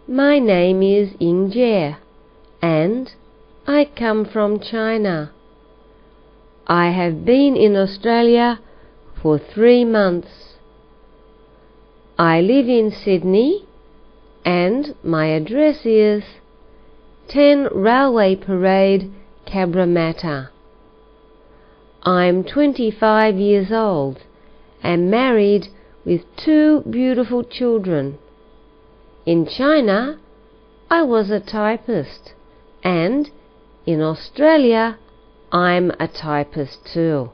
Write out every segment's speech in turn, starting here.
My name is Yingjie, and I come from China. I have been in Australia for 3 months. I live in Sydney, and my address is 10 Railway Parade, Cabramatta. I'm 25 years old and married with 2 beautiful children. In China, I was a typist, and in Australia, I'm a typist too.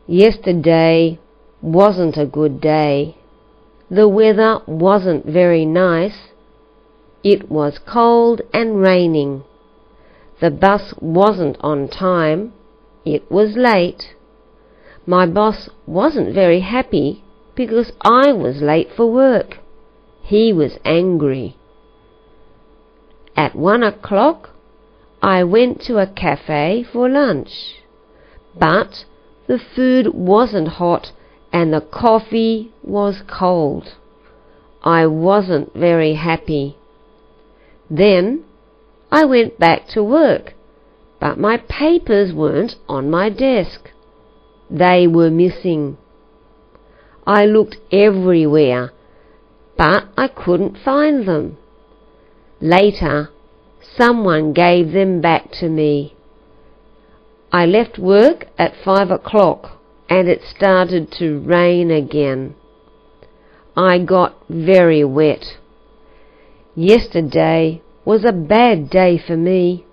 Yesterday wasn't a good day. The weather wasn't very nice. It was cold and raining. The bus wasn't on time. It was late. My boss wasn't very happy because I was late for work. He was angry. At 1 o'clock, I went to a cafe for lunch, but the food wasn't hot and the coffee was cold. I wasn't very happy. Then I went back to work, but my papers weren't on my desk. They were missing. I looked everywhere, but I couldn't find them. Later, someone gave them back to me. I left work at 5 o'clock and it started to rain again. I got very wet. Yesterday was a bad day for me.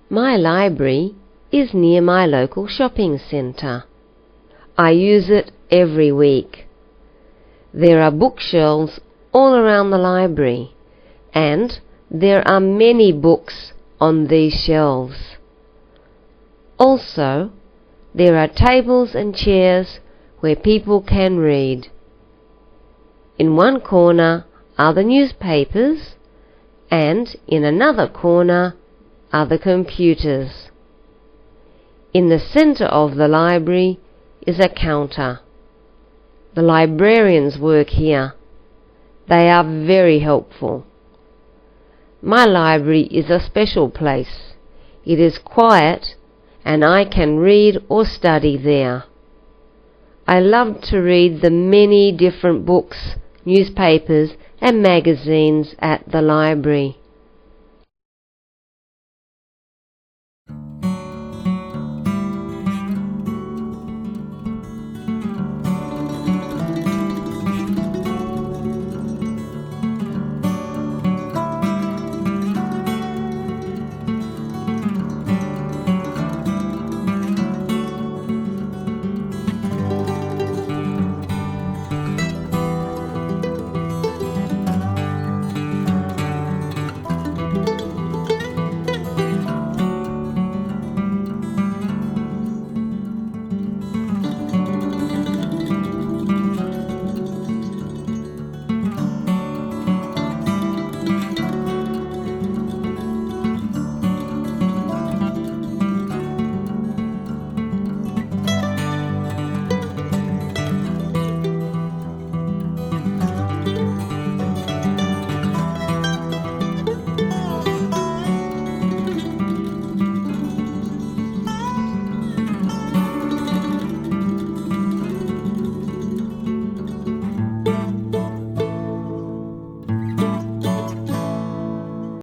My library is near my local shopping centre. I use it every week. There are bookshelves all around the library, and there are many books on these shelves. Also, there are tables and chairs where people can read. In one corner are the newspapers, and in another corner are the computers. In the center of the library is a counter. The librarians work here. They are very helpful. My library is a special place. It is quiet, and I can read or study there. I love to read the many different books, newspapers, and magazines at the library.